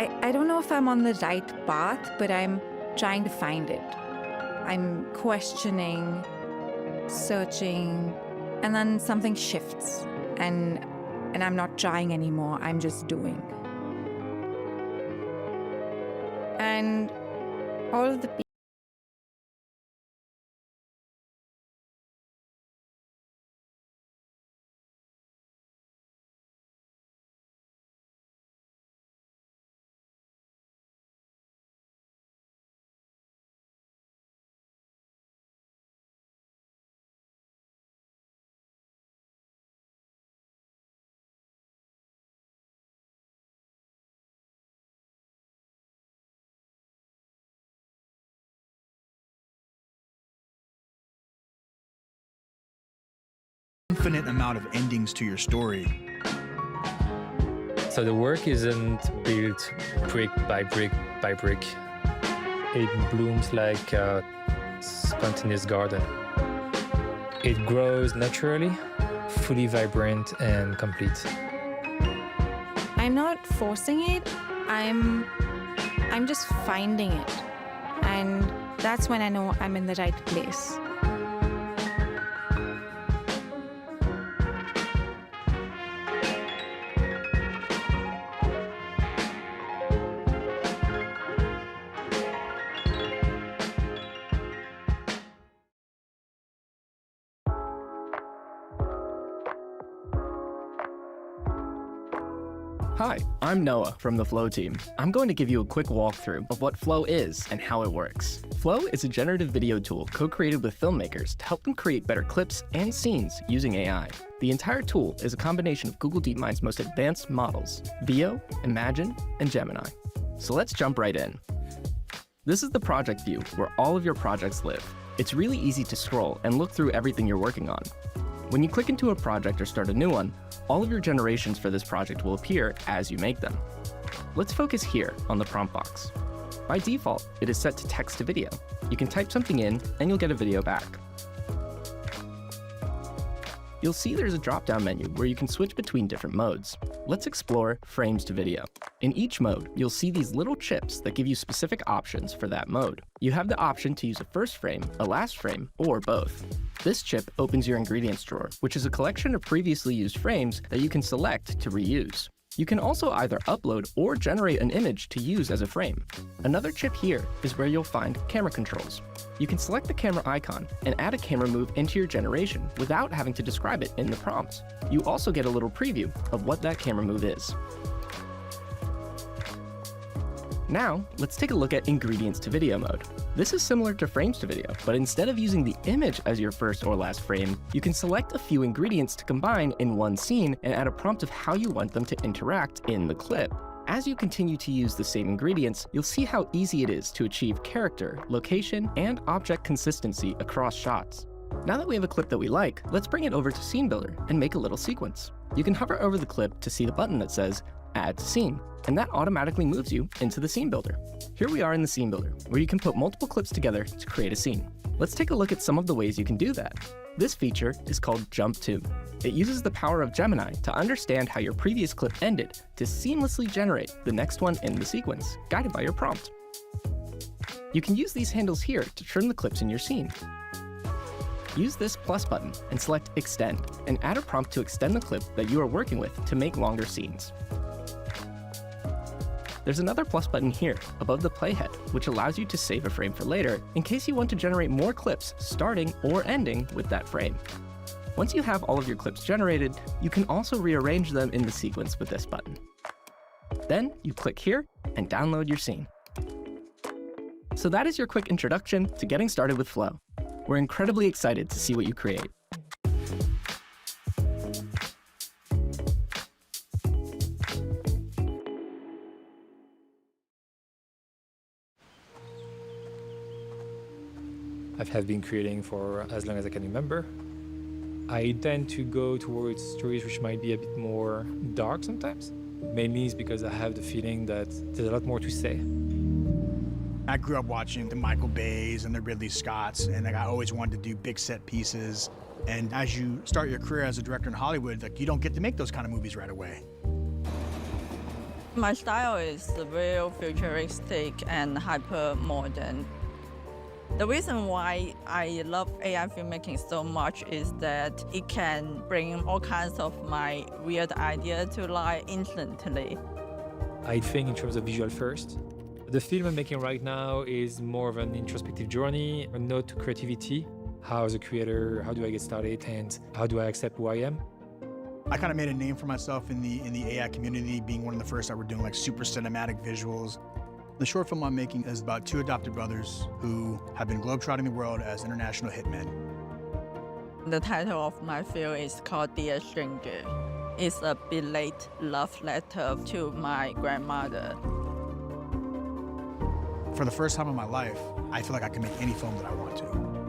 I don't know if I'm on the right path, but I'm trying to find it. I'm questioning, searching, and then something shifts, and I'm not trying anymore, I'm just doing. And all of the people infinite amount of endings to your story. So the work isn't built brick by brick by brick. It blooms like a spontaneous garden. It grows naturally, fully vibrant and complete. I'm not forcing it, I'm just finding it. And that's when I know I'm in the right place. Hi, I'm Noah from the Flow team. I'm going to give you a quick walkthrough of what Flow is and how it works. Flow is a generative video tool co-created with filmmakers to help them create better clips and scenes using AI. The entire tool is a combination of Google DeepMind's most advanced models, Veo, Imagen, and Gemini. So let's jump right in. This is the project view where all of your projects live. It's really easy to scroll and look through everything you're working on. When you click into a project or start a new one, all of your generations for this project will appear as you make them. Let's focus here on the prompt box. By default, it is set to text to video. You can type something in and you'll get a video back. You'll see there's a drop-down menu where you can switch between different modes. Let's explore frames to video. In each mode, you'll see these little chips that give you specific options for that mode. You have the option to use a first frame, a last frame, or both. This chip opens your ingredients drawer, which is a collection of previously used frames that you can select to reuse. You can also either upload or generate an image to use as a frame. Another chip here is where you'll find camera controls. You can select the camera icon and add a camera move into your generation without having to describe it in the prompt. You also get a little preview of what that camera move is. Now, let's take a look at ingredients to video mode. This is similar to frames to video, but instead of using the image as your first or last frame, you can select a few ingredients to combine in one scene and add a prompt of how you want them to interact in the clip. As you continue to use the same ingredients, you'll see how easy it is to achieve character, location, and object consistency across shots. Now that we have a clip that we like, let's bring it over to Scene Builder and make a little sequence. You can hover over the clip to see the button that says Add to Scene, and that automatically moves you into the Scene Builder. Here we are in the Scene Builder, where you can put multiple clips together to create a scene. Let's take a look at some of the ways you can do that. This feature is called Jump To. It uses the power of Gemini to understand how your previous clip ended to seamlessly generate the next one in the sequence, guided by your prompt. You can use these handles here to trim the clips in your scene. Use this plus button and select Extend, and add a prompt to extend the clip that you are working with to make longer scenes. There's another plus button here above the playhead, which allows you to save a frame for later in case you want to generate more clips starting or ending with that frame. Once you have all of your clips generated, you can also rearrange them in the sequence with this button. Then you click here and download your scene. So that is your quick introduction to getting started with Flow. We're incredibly excited to see what you create. I have been creating for as long as I can remember. I tend to go towards stories which might be a bit more dark sometimes. Mainly it's because I have the feeling that there's a lot more to say. I grew up watching the Michael Bays and the Ridley Scotts, and I always wanted to do big set pieces. And as you start your career as a director in Hollywood, you don't get to make those kind of movies right away. My style is real futuristic and hyper-modern. The reason why I love AI filmmaking so much is that it can bring all kinds of my weird ideas to life instantly. I think in terms of visual first. The film I'm making right now is more of an introspective journey, a nod to creativity. How as a creator, how do I get started, and how do I accept who I am? I kind of made a name for myself in the AI community, being one of the first that were doing like super cinematic visuals. The short film I'm making is about two adopted brothers who have been globetrotting the world as international hitmen. The title of my film is called Dear Stranger. It's a belated love letter to my grandmother. For the first time in my life, I feel like I can make any film that I want to.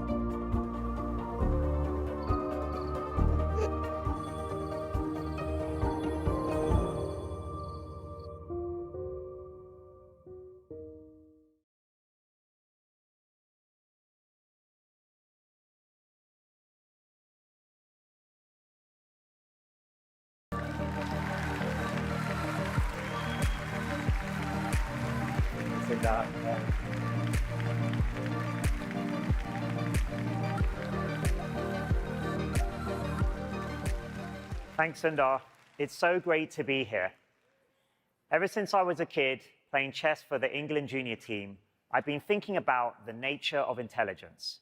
Thanks, Sundar. It's so great to be here. Ever since I was a kid playing chess for the England junior team, I've been thinking about the nature of intelligence.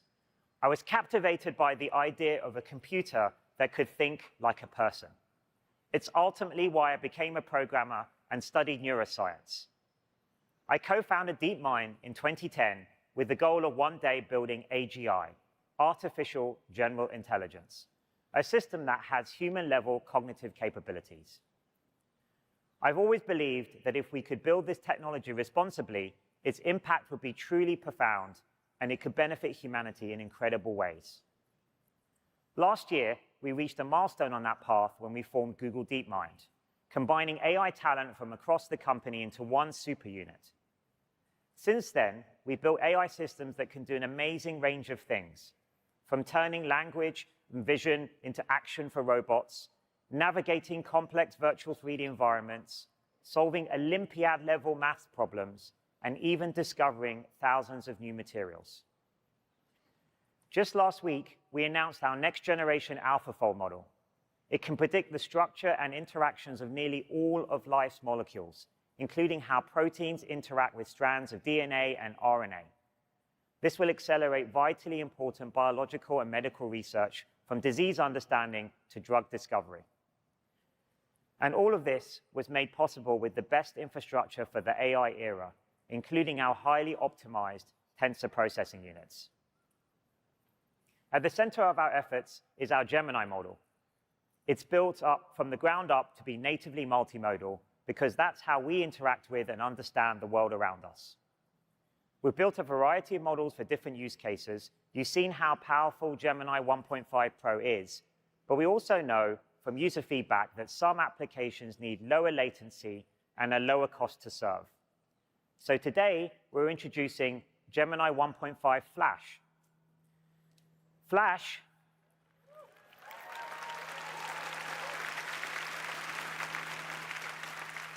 I was captivated by the idea of a computer that could think like a person. It's ultimately why I became a programmer and studied neuroscience. I co-founded DeepMind in 2010 with the goal of one day building AGI, Artificial General Intelligence, a system that has human-level cognitive capabilities. I've always believed that if we could build this technology responsibly, its impact would be truly profound, and it could benefit humanity in incredible ways. Last year, we reached a milestone on that path when we formed Google DeepMind, combining AI talent from across the company into one super unit. Since then, we've built AI systems that can do an amazing range of things, from turning language and vision into action for robots, navigating complex virtual 3D environments, solving Olympiad-level math problems, and even discovering thousands of new materials. Just last week, we announced our next-generation AlphaFold model. It can predict the structure and interactions of nearly all of life's molecules, including how proteins interact with strands of DNA and RNA. This will accelerate vitally important biological and medical research from disease understanding to drug discovery. And all of this was made possible with the best infrastructure for the AI era, including our highly optimized tensor processing units. At the center of our efforts is our Gemini model. It's built up from the ground up to be natively multimodal because that's how we interact with and understand the world around us. We've built a variety of models for different use cases. You've seen how powerful Gemini 1.5 Pro is, but we also know from user feedback that some applications need lower latency and a lower cost to serve. So today, we're introducing Gemini 1.5 Flash.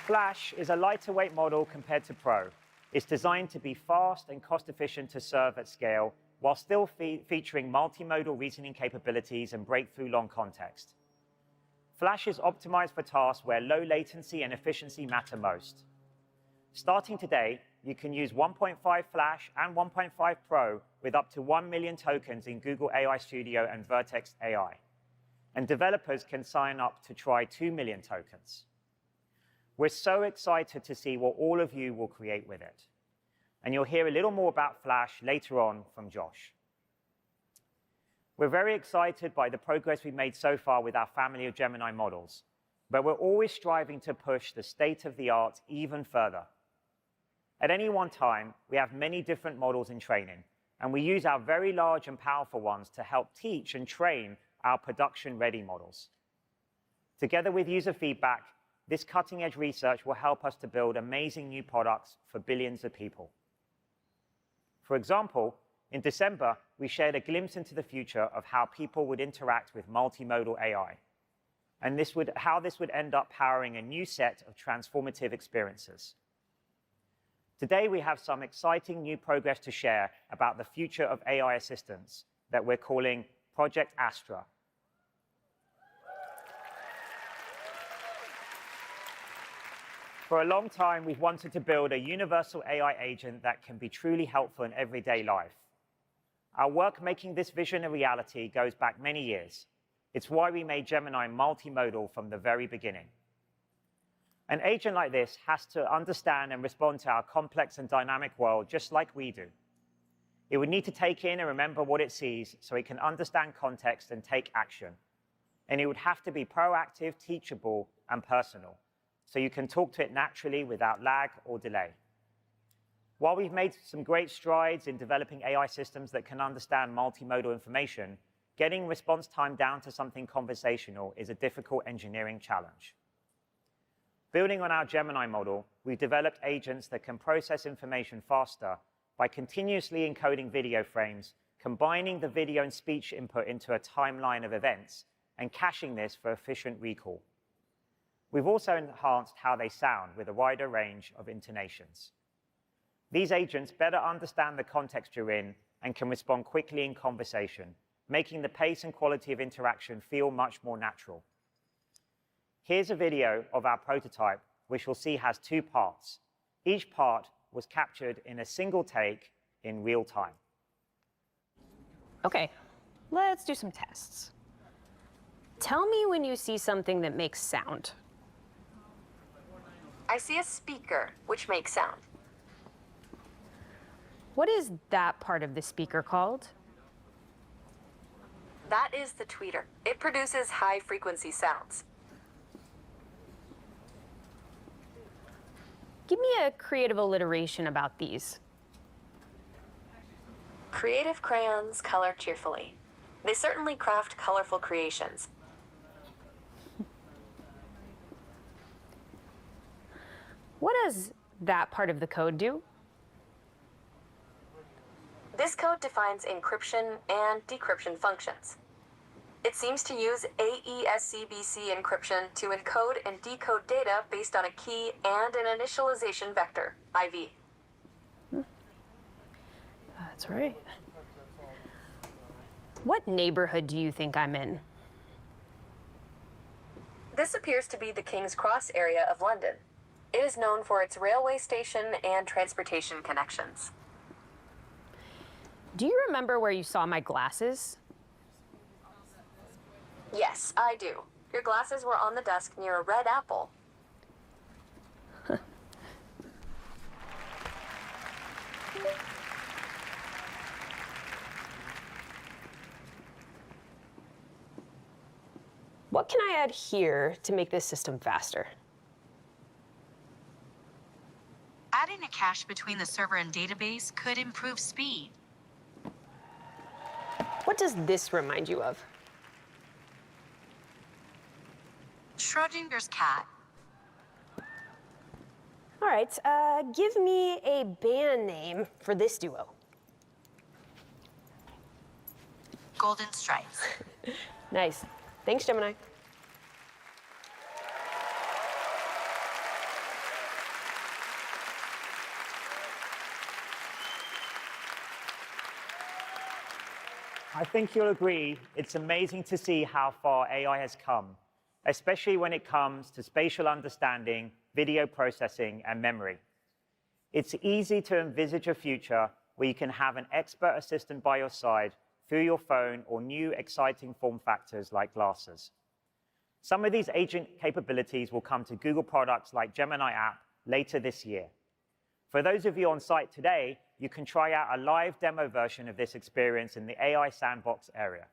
Flash is a lighter weight model compared to Pro. It's designed to be fast and cost-efficient to serve at scale, while still featuring multimodal reasoning capabilities and breakthrough long context. Flash is optimized for tasks where low latency and efficiency matter most. Starting today, you can use 1.5 Flash and 1.5 Pro with up to 1 million tokens in Google AI Studio and Vertex AI. And developers can sign up to try 2 million tokens. We're so excited to see what all of you will create with it. And you'll hear a little more about Flash later on from Josh. We're very excited by the progress we've made so far with our family of Gemini models, but we're always striving to push the state of the art even further. At any one time, we have many different models in training, and we use our very large and powerful ones to help teach and train our production-ready models. Together with user feedback, this cutting-edge research will help us to build amazing new products for billions of people. For example, in December, we shared a glimpse into the future of how people would interact with multimodal AI. and how this would end up powering a new set of transformative experiences. Today, we have some exciting new progress to share about the future of AI assistants that we're calling Project Astra. For a long time, we've wanted to build a universal AI agent that can be truly helpful in everyday life. Our work making this vision a reality goes back many years. It's why we made Gemini multimodal from the very beginning. An agent like this has to understand and respond to our complex and dynamic world just like we do. It would need to take in and remember what it sees so it can understand context and take action. And it would have to be proactive, teachable, and personal, so you can talk to it naturally without lag or delay. While we've made some great strides in developing AI systems that can understand multimodal information, getting response time down to something conversational is a difficult engineering challenge. Building on our Gemini model, we've developed agents that can process information faster by continuously encoding video frames, combining the video and speech input into a timeline of events, and caching this for efficient recall. We've also enhanced how they sound with a wider range of intonations. These agents better understand the context you're in and can respond quickly in conversation, making the pace and quality of interaction feel much more natural. Here's a video of our prototype, which you'll see has two parts. Each part was captured in a single take in real time. Okay, let's do some tests. Tell me when you see something that makes sound. I see a speaker, which makes sound. What is that part of the speaker called? That is the tweeter. It produces high-frequency sounds. Give me a creative alliteration about these. Creative crayons color cheerfully. They certainly craft colorful creations. What does that part of the code do? This code defines encryption and decryption functions. It seems to use AES-CBC encryption to encode and decode data based on a key and an initialization vector, IV. That's right. What neighborhood do you think I'm in? This appears to be the King's Cross area of London. It is known for its railway station and transportation connections. Do you remember where you saw my glasses? Yes, I do. Your glasses were on the desk near a red apple. What can I add here to make this system faster? Adding a cache between the server and database could improve speed. What does this remind you of? Schrodinger's cat. All right, give me a band name for this duo. Golden Stripes. Nice. Thanks, Gemini. I think you'll agree it's amazing to see how far AI has come, especially when it comes to spatial understanding, video processing, and memory. It's easy to envisage a future where you can have an expert assistant by your side through your phone or new exciting form factors like glasses. Some of these agent capabilities will come to Google products like Gemini app later this year. For those of you on site today, you can try out a live demo version of this experience in the AI Sandbox area.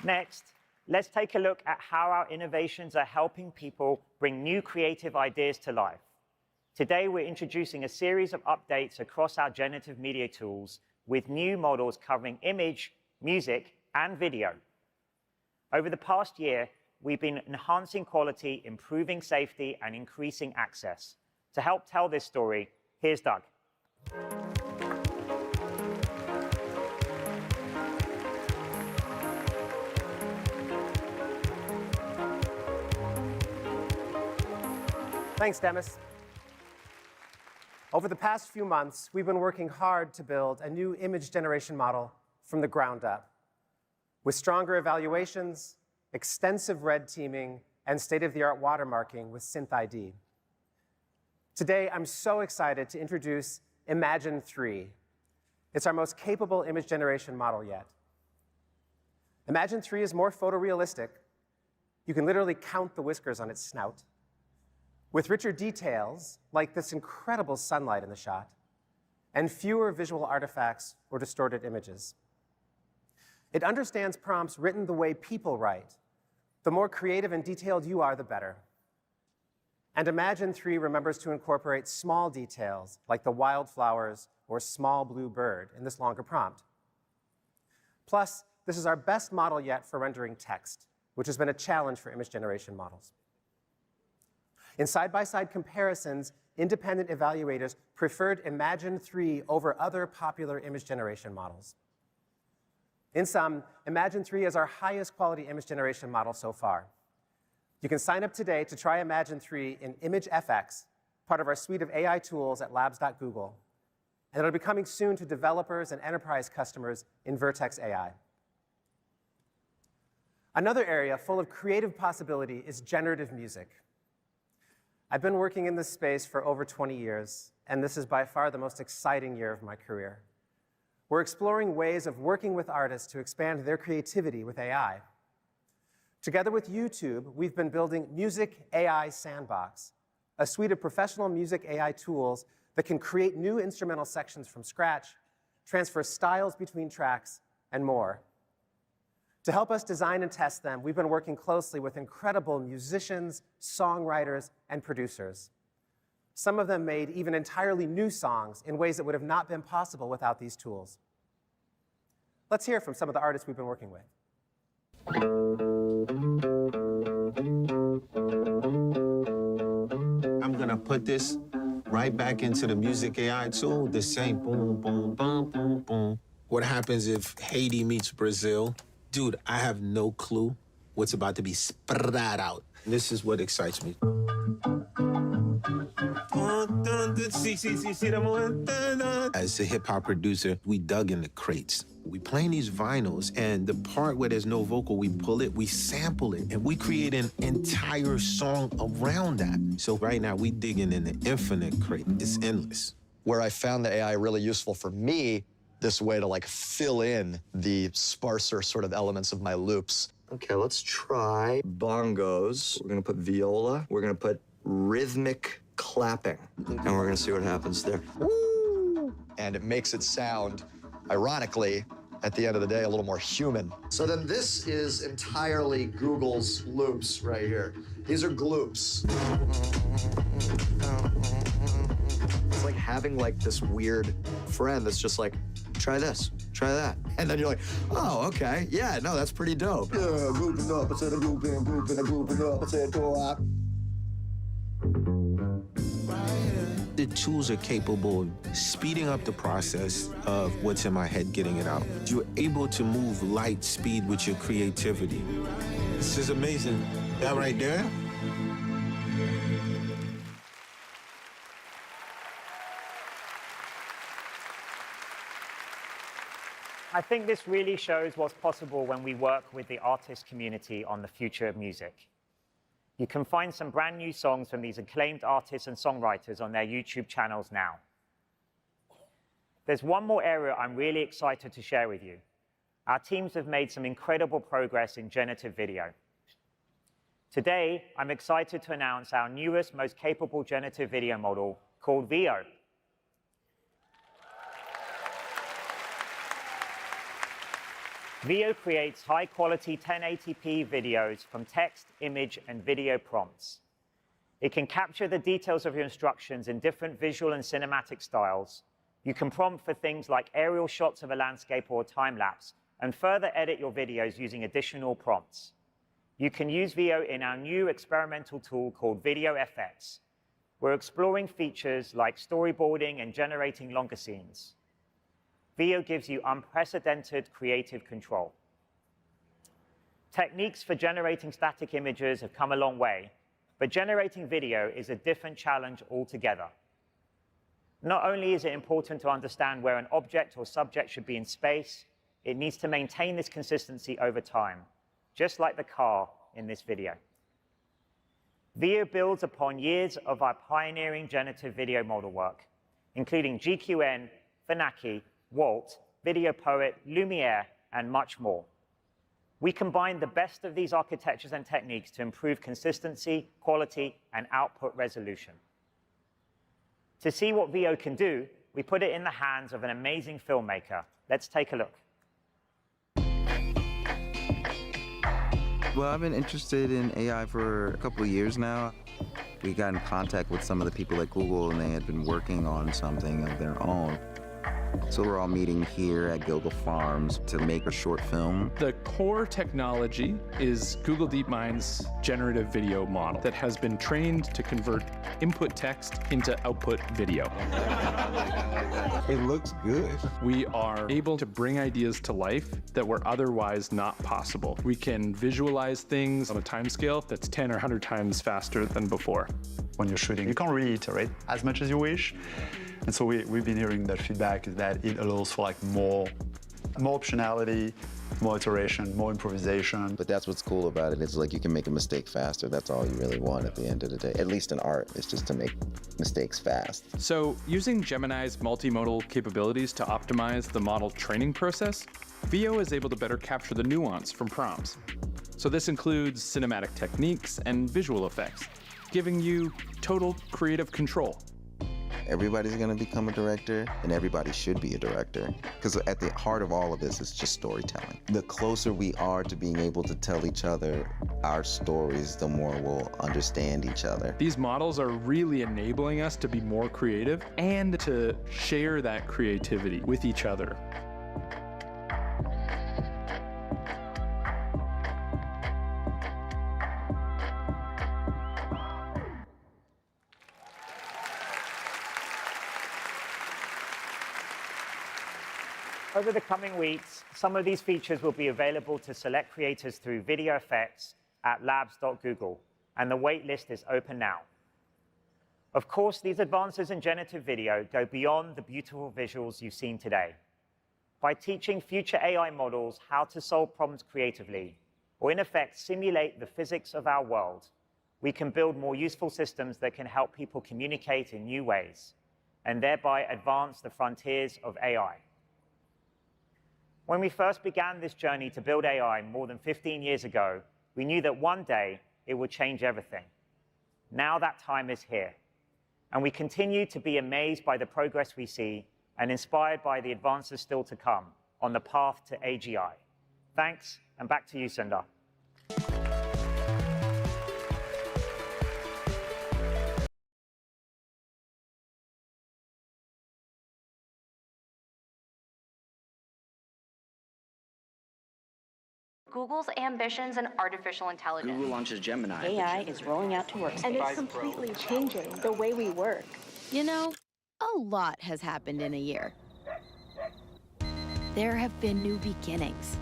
Next, let's take a look at how our innovations are helping people bring new creative ideas to life. Today, we're introducing a series of updates across our generative media tools with new models covering image, music, and video. Over the past year, we've been enhancing quality, improving safety, and increasing access. To help tell this story, here's Doug. Thanks, Demis. Over the past few months, we've been working hard to build a new image generation model from the ground up, with stronger evaluations, extensive red teaming, and state-of-the-art watermarking with SynthID. Today, I'm so excited to introduce Imagen 3. It's our most capable image generation model yet. Imagen 3 is more photorealistic. You can literally count the whiskers on its snout, with richer details, like this incredible sunlight in the shot, and fewer visual artifacts or distorted images. It understands prompts written the way people write. The more creative and detailed you are, the better. And Imagen 3 remembers to incorporate small details, like the wildflowers or small blue bird, in this longer prompt. Plus, this is our best model yet for rendering text, which has been a challenge for image generation models. In side-by-side comparisons, independent evaluators preferred Imagen 3 over other popular image generation models. In sum, Imagen 3 is our highest quality image generation model so far. You can sign up today to try Imagen 3 in ImageFX, part of our suite of AI tools at labs.google. And it'll be coming soon to developers and enterprise customers in Vertex AI. Another area full of creative possibility is generative music. I've been working in this space for over 20 years, and this is by far the most exciting year of my career. We're exploring ways of working with artists to expand their creativity with AI. Together with YouTube, we've been building Music AI Sandbox, a suite of professional music AI tools that can create new instrumental sections from scratch, transfer styles between tracks, and more. To help us design and test them, we've been working closely with incredible musicians, songwriters, and producers. Some of them made even entirely new songs in ways that would have not been possible without these tools. Let's hear from some of the artists we've been working with. I'm gonna put this right back into the Music AI tool, the same boom, boom, boom, boom, boom. What happens if Haiti meets Brazil? Dude, I have no clue what's about to be spread out. This is what excites me. As a hip-hop producer, we dug in the crates. We playing these vinyls, and the part where there's no vocal, we pull it, we sample it, and we create an entire song around that. So right now, we digging in the infinite crate. It's endless. Where I found the AI really useful for me, this way to like fill in the sparser sort of elements of my loops. Okay, let's try bongos. We're gonna put viola. We're gonna put rhythmic clapping. And we're gonna see what happens there. Woo! And it makes it sound, ironically, at the end of the day, a little more human. So then this is entirely Google's loops right here. These are gloops. It's like having like this weird friend that's just like, try this, try that. And then you're like, oh, okay, yeah, no, that's pretty dope. Yeah, grouping up instead of grouping up instead of go up. The tools are capable of speeding up the process of what's in my head, getting it out. You're able to move light speed with your creativity. This is amazing. That right there? I think this really shows what's possible when we work with the artist community on the future of music. You can find some brand new songs from these acclaimed artists and songwriters on their YouTube channels now. There's one more area I'm really excited to share with you. Our teams have made some incredible progress in generative video. Today, I'm excited to announce our newest, most capable generative video model called Veo. Veo creates high-quality 1080p videos from text, image, and video prompts. It can capture the details of your instructions in different visual and cinematic styles. You can prompt for things like aerial shots of a landscape or a time-lapse, and further edit your videos using additional prompts. You can use Veo in our new experimental tool called Video FX. We're exploring features like storyboarding and generating longer scenes. Veo gives you unprecedented creative control. Techniques for generating static images have come a long way, But generating video is a different challenge altogether. Not only is it important to understand where an object or subject should be in space, it needs to maintain this consistency over time, just like the car in this video. Veo builds upon years of our pioneering generative video model work, including GQN, Phenaki, Walt, Video Poet, Lumiere, and much more. We combine the best of these architectures and techniques to improve consistency, quality, and output resolution. To see what Veo can do, we put it in the hands of an amazing filmmaker. Let's take a look. Well, I've been interested in AI for a couple of years now. We got in contact with some of the people at Google, and they had been working on something of their own. So we're all meeting here at Gilgal Farms to make a short film. The core technology is Google DeepMind's generative video model that has been trained to convert input text into output video. It looks good. We are able to bring ideas to life that were otherwise not possible. We can visualize things on a timescale that's 10 or 100 times faster than before. When you're shooting, you can't really iterate as much as you wish. And so we've been hearing that feedback is that it allows for like more optionality, more iteration, more improvisation. But that's what's cool about it. It's like you can make a mistake faster. That's all you really want at the end of the day. At least in art, it's just to make mistakes fast. So using Gemini's multimodal capabilities to optimize the model training process, Veo is able to better capture the nuance from prompts. So this includes cinematic techniques and visual effects, giving you total creative control. Everybody's gonna become a director, and everybody should be a director. Because at the heart of all of this is just storytelling. The closer we are to being able to tell each other our stories, the more we'll understand each other. These models are really enabling us to be more creative and to share that creativity with each other. Over the coming weeks, some of these features will be available to select creators through video effects at labs.google, and the wait list is open now. Of course, these advances in generative video go beyond the beautiful visuals you've seen today. By teaching future AI models how to solve problems creatively, or in effect simulate the physics of our world, we can build more useful systems that can help people communicate in new ways, and thereby advance the frontiers of AI. When we first began this journey to build AI more than 15 years ago, we knew that one day it would change everything. Now that time is here, and we continue to be amazed by the progress we see and inspired by the advances still to come on the path to AGI. Thanks, and back to you, Sundar. Google's ambitions in artificial intelligence. Google launches Gemini. AI is rolling out to workspace. And it's completely changing the way we work. You know, a lot has happened in a year. There have been new beginnings.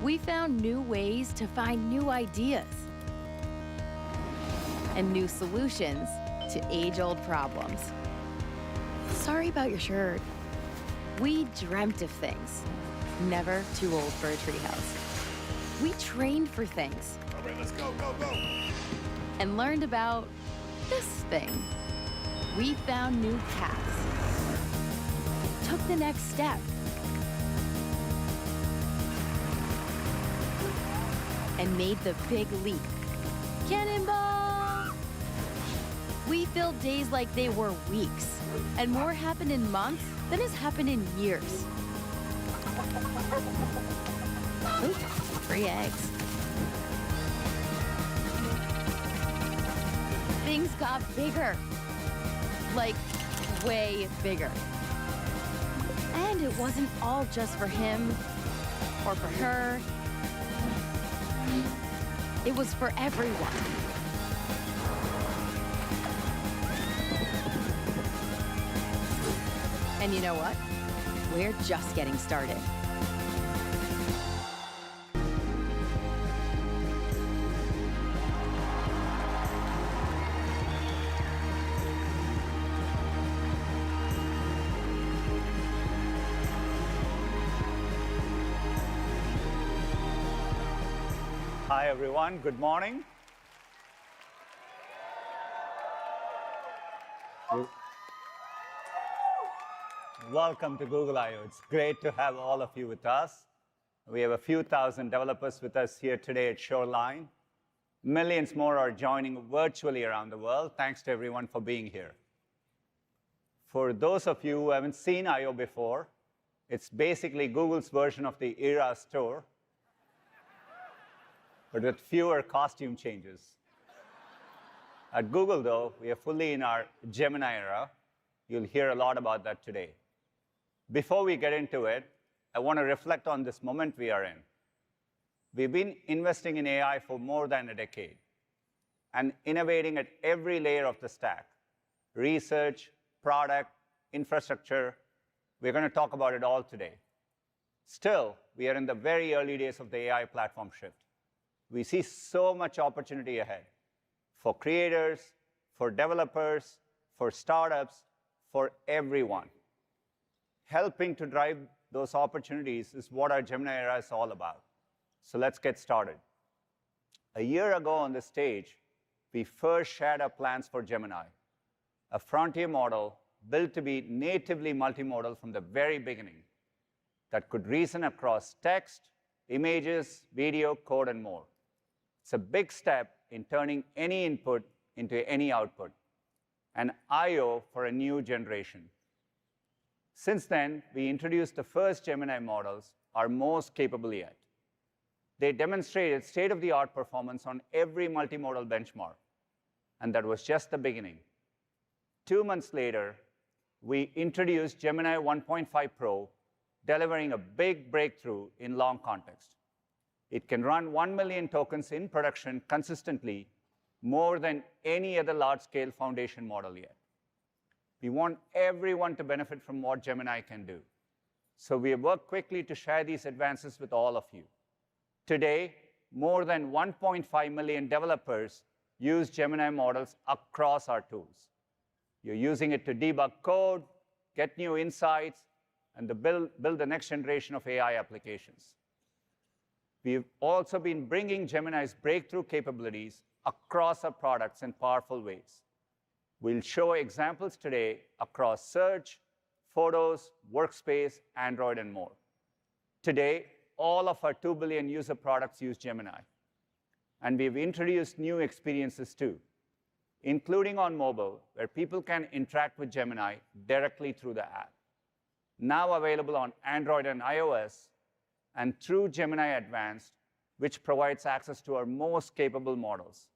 We found new ways to find new ideas and new solutions to age-old problems. Sorry about your shirt. We dreamt of things. Never too old for a treehouse. We trained for things. All right, let's go, go, go. And learned about this thing. We found new paths. Took the next step. And made the big leap. Cannonball! We filled days like they were weeks. And more happened in months than has happened in years. Ooh, free eggs. Things got bigger. Like, way bigger. And it wasn't all just for him or for her. It was for everyone. And you know what? We're just getting started. Hi, everyone. Good morning. Welcome to Google I/O. It's great to have all of you with us. We have a few thousand developers with us here today at Shoreline. Millions more are joining virtually around the world. Thanks to everyone for being here. For those of you who haven't seen I/O before, it's basically Google's version of the Era store, but with fewer costume changes. At Google, though, we are fully in our Gemini era. You'll hear a lot about that today. Before we get into it, I want to reflect on this moment we are in. We've been investing in AI for more than a decade and innovating at every layer of the stack: research, product, infrastructure. We're going to talk about it all today. Still, we are in the very early days of the AI platform shift. We see so much opportunity ahead for creators, for developers, for startups, for everyone. Helping to drive those opportunities is what our Gemini era is all about. So let's get started. A year ago on this stage, we first shared our plans for Gemini, a frontier model built to be natively multimodal from the very beginning, that could reason across text, images, video, code, and more. It's a big step in turning any input into any output, an I/O for a new generation. Since then, we introduced the first Gemini models, our most capable yet. They demonstrated state-of-the-art performance on every multimodal benchmark, and that was just the beginning. 2 months later, we introduced Gemini 1.5 Pro, delivering a big breakthrough in long context. It can run 1 million tokens in production consistently, more than any other large-scale foundation model yet. We want everyone to benefit from what Gemini can do. So we have worked quickly to share these advances with all of you. Today, more than 1.5 million developers use Gemini models across our tools. You're using it to debug code, get new insights, and to build the next generation of AI applications. We've also been bringing Gemini's breakthrough capabilities across our products in powerful ways. We'll show examples today across search, photos, workspace, Android, and more. Today, all of our 2 billion user products use Gemini. And we've introduced new experiences too, including on mobile, where people can interact with Gemini directly through the app. Now available on Android and iOS, and through Gemini Advanced, which provides access to our most capable models.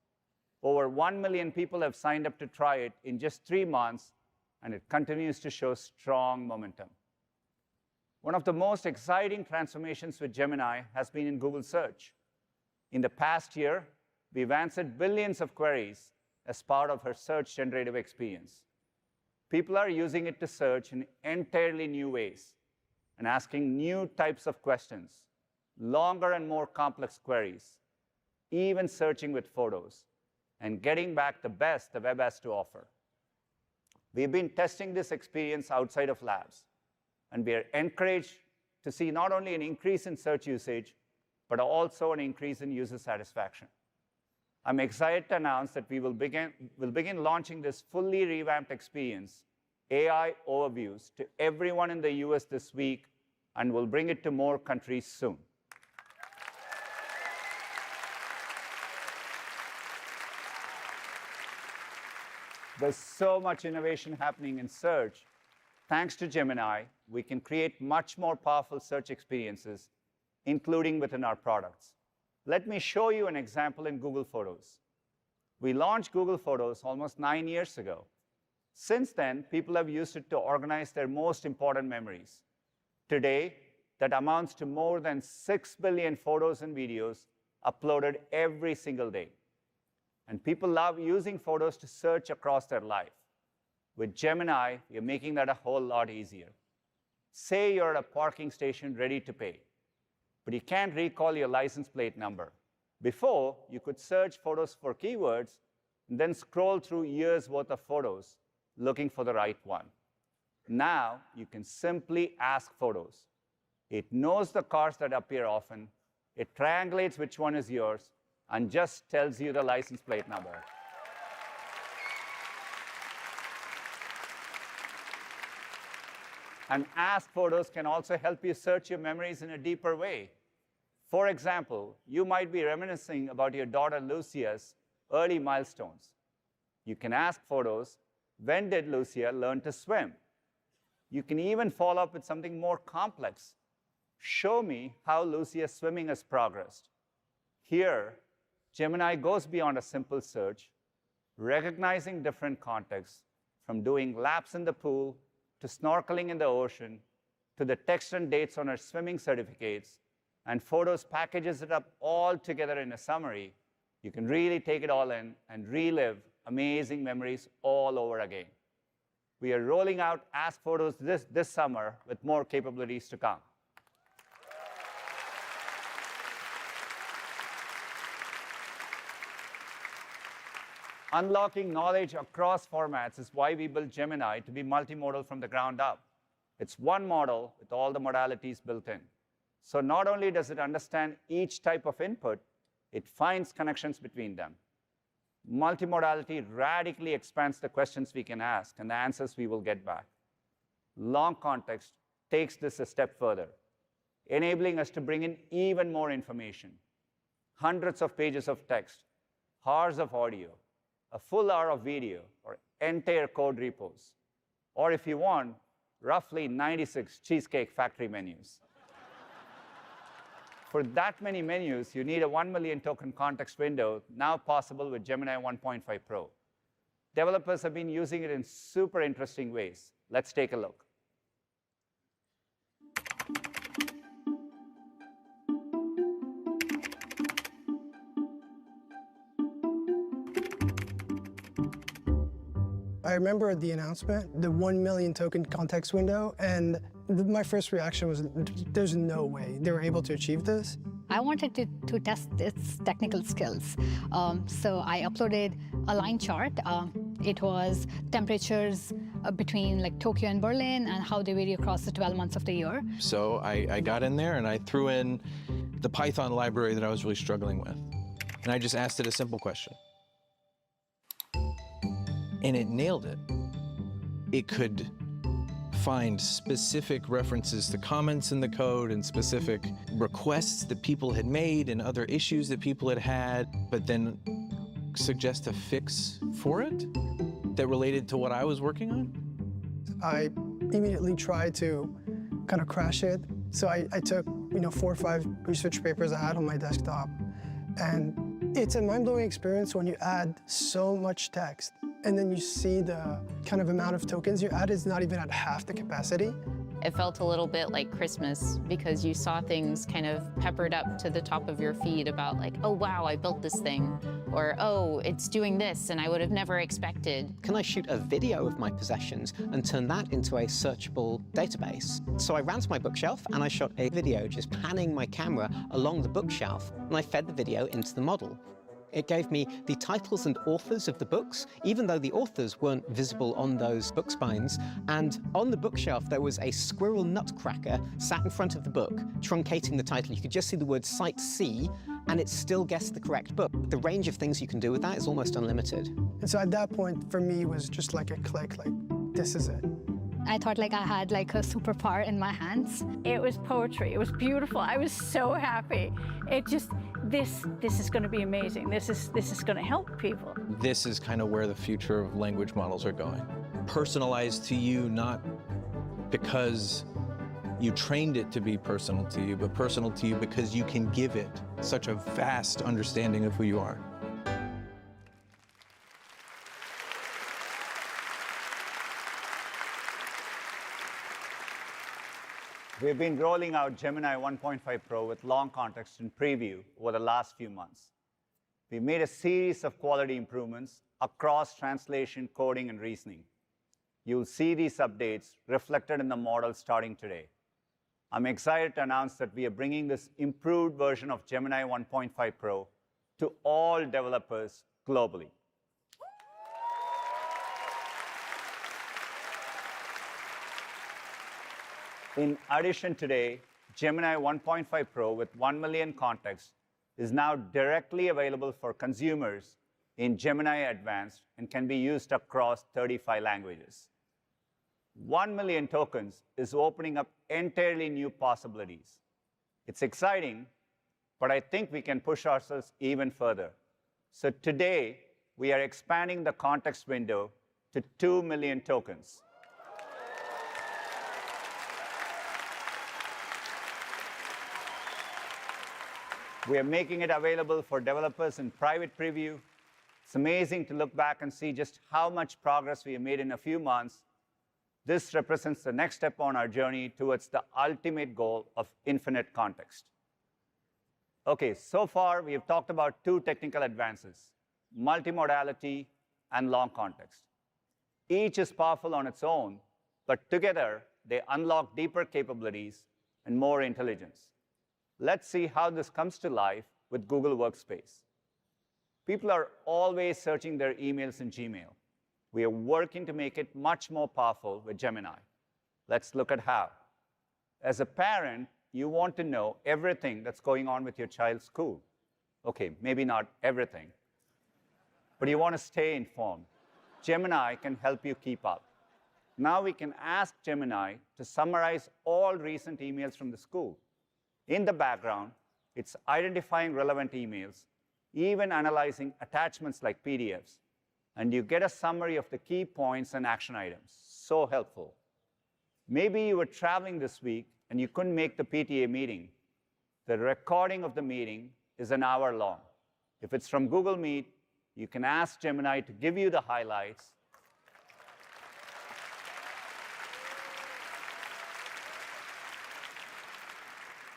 Over 1 million people have signed up to try it in just 3 months, and it continues to show strong momentum. One of the most exciting transformations with Gemini has been in Google Search. In the past year, we've answered billions of queries as part of her search generative experience. People are using it to search in entirely new ways and asking new types of questions, longer and more complex queries, even searching with photos, and getting back the best the web has to offer. We've been testing this experience outside of labs, and we are encouraged to see not only an increase in search usage, but also an increase in user satisfaction. I'm excited to announce that we'll begin launching this fully revamped experience, AI Overviews, to everyone in the US this week, and we'll bring it to more countries soon. There's so much innovation happening in search. Thanks to Gemini, we can create much more powerful search experiences, including within our products. Let me show you an example in Google Photos. We launched Google Photos almost 9 years ago. Since then, people have used it to organize their most important memories. Today, that amounts to more than 6 billion photos and videos uploaded every single day. And people love using photos to search across their life. With Gemini, we are making that a whole lot easier. Say you're at a parking station ready to pay, but you can't recall your license plate number. Before, you could search photos for keywords and then scroll through years' worth of photos looking for the right one. Now, you can simply ask Photos. It knows the cars that appear often, it triangulates which one is yours, and just tells you the license plate number. And Ask Photos can also help you search your memories in a deeper way. For example, you might be reminiscing about your daughter Lucia's early milestones. You can ask Photos, when did Lucia learn to swim? You can even follow up with something more complex. Show me how Lucia's swimming has progressed. Here, Gemini goes beyond a simple search, recognizing different contexts, from doing laps in the pool, to snorkeling in the ocean, to the text and dates on her swimming certificates, and Photos packages it up all together in a summary. You can really take it all in and relive amazing memories all over again. We are rolling out Ask Photos this summer with more capabilities to come. Unlocking knowledge across formats is why we built Gemini to be multimodal from the ground up. It's one model with all the modalities built in. So not only does it understand each type of input, it finds connections between them. Multimodality radically expands the questions we can ask and the answers we will get back. Long context takes this a step further, enabling us to bring in even more information. Hundreds of pages of text, hours of audio, a full hour of video, or entire code repos. Or if you want, roughly 96 Cheesecake Factory menus. For that many menus, you need a 1 million token context window, now possible with Gemini 1.5 Pro. Developers have been using it in super interesting ways. Let's take a look. I remember the announcement, the 1 million token context window, and my first reaction was, there's no way they were able to achieve this. I wanted to test its technical skills. So I uploaded a line chart. It was temperatures between like Tokyo and Berlin and how they vary across the 12 months of the year. So I got in there and I threw in the Python library that I was really struggling with. And I just asked it a simple question. And it nailed it. It could find specific references to comments in the code and specific requests that people had made and other issues that people had had, but then suggest a fix for it that related to what I was working on? I immediately tried to kind of crash it. So I took 4 or 5 research papers I had on my desktop. And it's a mind-blowing experience when you add so much text and then you see the kind of amount of tokens you add is not even at half the capacity. It felt a little bit like Christmas because you saw things kind of peppered up to the top of your feed about like, oh, wow, I built this thing. Or, oh, it's doing this and I would have never expected. Can I shoot a video of my possessions and turn that into a searchable database? So I ran to my bookshelf and I shot a video just panning my camera along the bookshelf, and I fed the video into the model. It gave me the titles and authors of the books, even though the authors weren't visible on those book spines. And on the bookshelf, there was a squirrel nutcracker sat in front of the book, truncating the title. You could just see the word Site C, and it still guessed the correct book. The range of things you can do with that is almost unlimited. And so at that point, for me, it was just like a click, like, this is it. I thought like I had like a superpower in my hands. It was poetry. It was beautiful. I was so happy. It just, this is going to be amazing. This is going to help people. This is kind of where the future of language models are going. Personalized to you, not because you trained it to be personal to you, but personal to you because you can give it such a vast understanding of who you are. We've been rolling out Gemini 1.5 Pro with long context in preview over the last few months. We made a series of quality improvements across translation, coding, and reasoning. You'll see these updates reflected in the model starting today. I'm excited to announce that we are bringing this improved version of Gemini 1.5 Pro to all developers globally. In addition today, Gemini 1.5 Pro with 1 million context is now directly available for consumers in Gemini Advanced and can be used across 35 languages. 1 million tokens is opening up entirely new possibilities. It's exciting, but I think we can push ourselves even further. So today, we are expanding the context window to 2 million tokens. We are making it available for developers in private preview. It's amazing to look back and see just how much progress we have made in a few months. This represents the next step on our journey towards the ultimate goal of infinite context. Okay, so far we have talked about two technical advances, multimodality and long context. Each is powerful on its own, but together they unlock deeper capabilities and more intelligence. Let's see how this comes to life with Google Workspace. People are always searching their emails in Gmail. We are working to make it much more powerful with Gemini. Let's look at how. As a parent, you want to know everything that's going on with your child's school. Okay, maybe not everything, but you want to stay informed. Gemini can help you keep up. Now we can ask Gemini to summarize all recent emails from the school. In the background, it's identifying relevant emails, even analyzing attachments like PDFs, and you get a summary of the key points and action items. So helpful. Maybe you were traveling this week and you couldn't make the PTA meeting. The recording of the meeting is an hour long. If it's from Google Meet, you can ask Gemini to give you the highlights.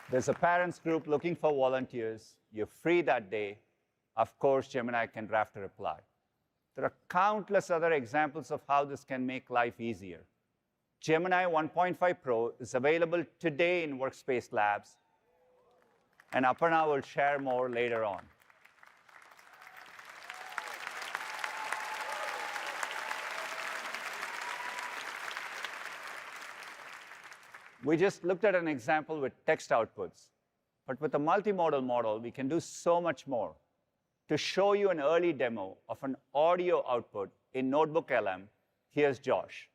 There's a parents group looking for volunteers. You're free that day. Of course, Gemini can draft a reply. There are countless other examples of how this can make life easier. Gemini 1.5 Pro is available today in Workspace Labs, and Aparna will share more later on. We just looked at an example with text outputs, but with a multimodal model, we can do so much more. To show you an early demo of an audio output in Notebook LM, here's Josh.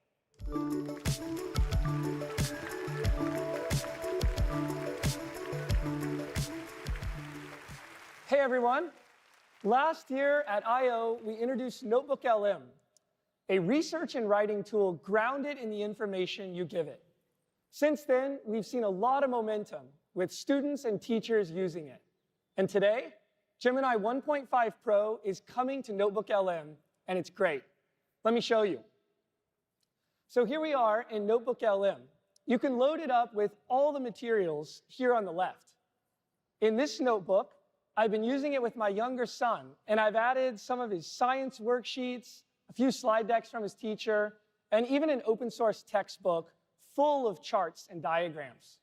Hey everyone. Last year at I/O, we introduced Notebook LM, a research and writing tool grounded in the information you give it. Since then, we've seen a lot of momentum with students and teachers using it. And today, Gemini 1.5 Pro is coming to Notebook LM, and it's great. Let me show you. So here we are in Notebook LM. You can load it up with all the materials here on the left. In this notebook, I've been using it with my younger son, and I've added some of his science worksheets, a few slide decks from his teacher, and even an open source textbook full of charts and diagrams.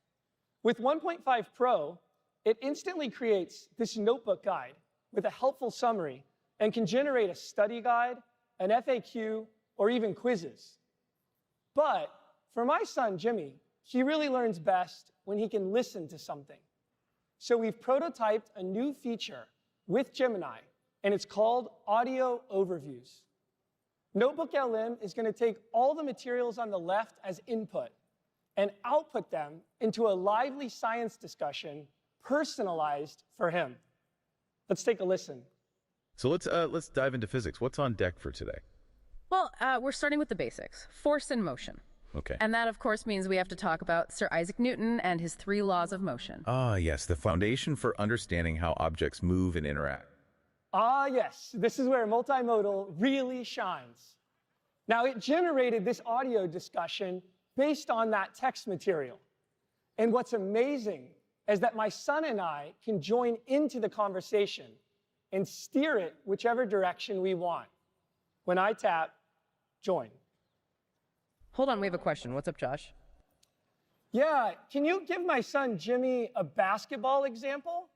With 1.5 Pro, it instantly creates this notebook guide with a helpful summary and can generate a study guide, an FAQ, or even quizzes. But for my son, Jimmy, he really learns best when he can listen to something. So we've prototyped a new feature with Gemini, and it's called Audio Overviews. Notebook LM is going to take all the materials on the left as input and output them into a lively science discussion personalized for him. Let's take a listen. So let's dive into physics. What's on deck for today? Well, we're starting with the basics, force and motion. Okay. And that, of course, means we have to talk about Sir Isaac Newton and his 3 laws of motion. Ah, yes, the foundation for understanding how objects move and interact. Ah, yes, this is where multimodal really shines. Now, it generated this audio discussion based on that text material. And what's amazing is that my son and I can join into the conversation and steer it whichever direction we want. When I tap join. Hold on, we have a question. What's up, Josh? Yeah, can you give my son Jimmy a basketball example?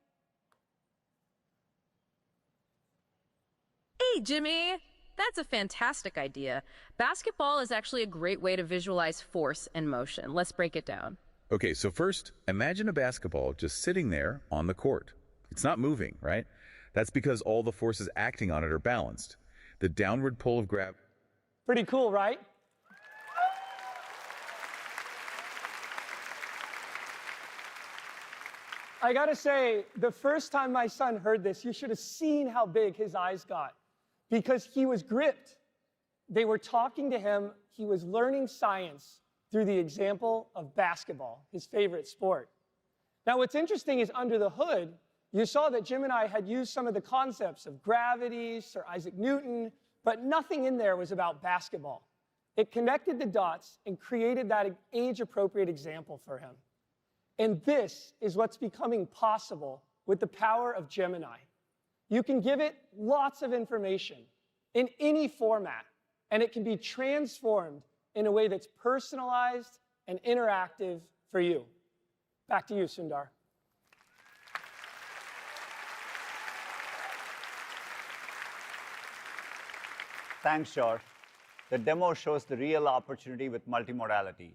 Hey, Jimmy! That's a fantastic idea. Basketball is actually a great way to visualize force and motion. Let's break it down. Okay, so first, imagine a basketball just sitting there on the court. It's not moving, right? That's because all the forces acting on it are balanced. The downward pull of gravity. Pretty cool, right? I gotta say, the first time my son heard this, you should have seen how big his eyes got because he was gripped. They were talking to him. He was learning science through the example of basketball, his favorite sport. Now, what's interesting is under the hood, you saw that Gemini had used some of the concepts of gravity, Sir Isaac Newton, but nothing in there was about basketball. It connected the dots and created that age-appropriate example for him. And this is what's becoming possible with the power of Gemini. You can give it lots of information in any format, and it can be transformed in a way that's personalized and interactive for you. Back to you, Sundar. Thanks, George. The demo shows the real opportunity with multimodality.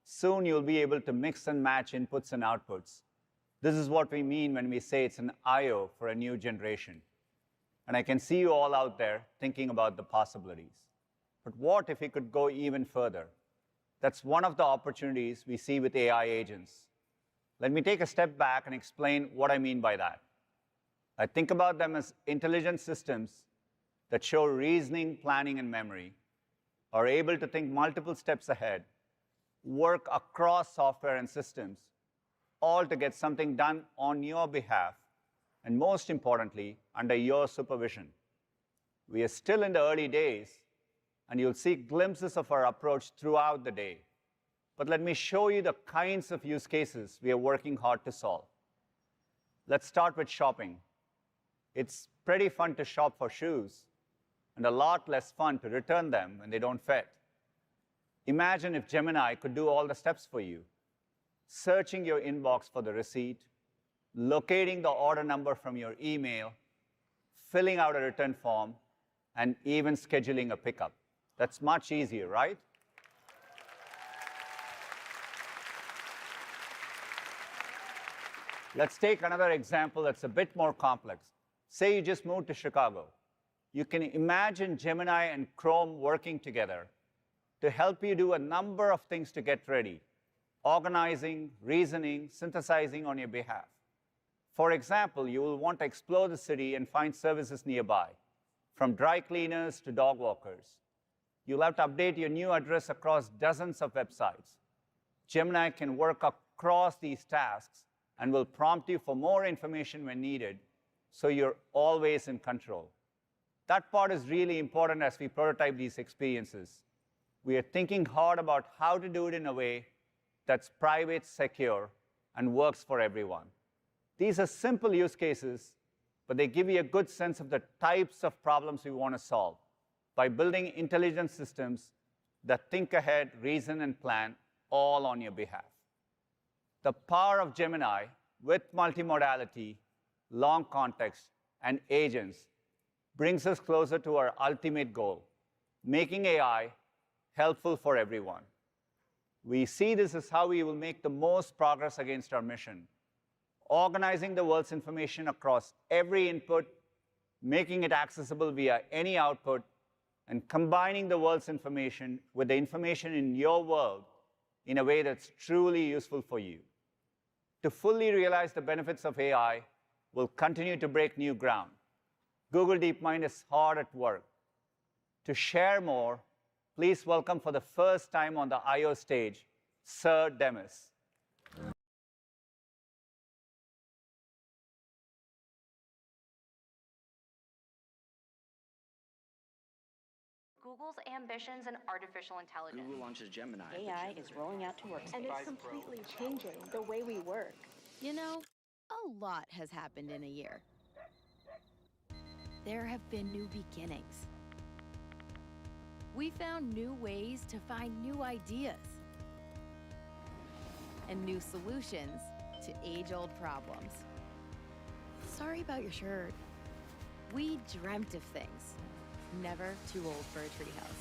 Soon you'll be able to mix and match inputs and outputs. This is what we mean when we say it's an I/O for a new generation. And I can see you all out there thinking about the possibilities. But what if we could go even further? That's one of the opportunities we see with AI agents. Let me take a step back and explain what I mean by that. I think about them as intelligent systems that show reasoning, planning, and memory, are able to think multiple steps ahead, work across software and systems, all to get something done on your behalf, and most importantly, under your supervision. We are still in the early days, and you'll see glimpses of our approach throughout the day. But let me show you the kinds of use cases we are working hard to solve. Let's start with shopping. It's pretty fun to shop for shoes, and a lot less fun to return them when they don't fit. Imagine if Gemini could do all the steps for you, searching your inbox for the receipt, locating the order number from your email, filling out a return form, and even scheduling a pickup. That's much easier, right? Let's take another example that's a bit more complex. Say you just moved to Chicago. You can imagine Gemini and Chrome working together to help you do a number of things to get ready, organizing, reasoning, synthesizing on your behalf. For example, you will want to explore the city and find services nearby, from dry cleaners to dog walkers. You'll have to update your new address across dozens of websites. Gemini can work across these tasks and will prompt you for more information when needed, so you're always in control. That part is really important as we prototype these experiences. We are thinking hard about how to do it in a way that's private, secure, and works for everyone. These are simple use cases, but they give you a good sense of the types of problems we want to solve by building intelligent systems that think ahead, reason, and plan all on your behalf. The power of Gemini with multimodality, long context, and agents brings us closer to our ultimate goal, making AI helpful for everyone. We see this as how we will make the most progress against our mission, organizing the world's information across every input, making it accessible via any output, and combining the world's information with the information in your world in a way that's truly useful for you. To fully realize the benefits of AI, we'll continue to break new ground. Google DeepMind is hard at work. To share more, please welcome for the first time on the I/O stage, Sir Demis. Google's ambitions in artificial intelligence. Google launches Gemini. AI is rolling out to workspace. And it's completely changing the way we work. You know, a lot has happened in a year. There have been new beginnings. We found new ways to find new ideas and new solutions to age-old problems. Sorry about your shirt. We dreamt of things never too old for a treehouse.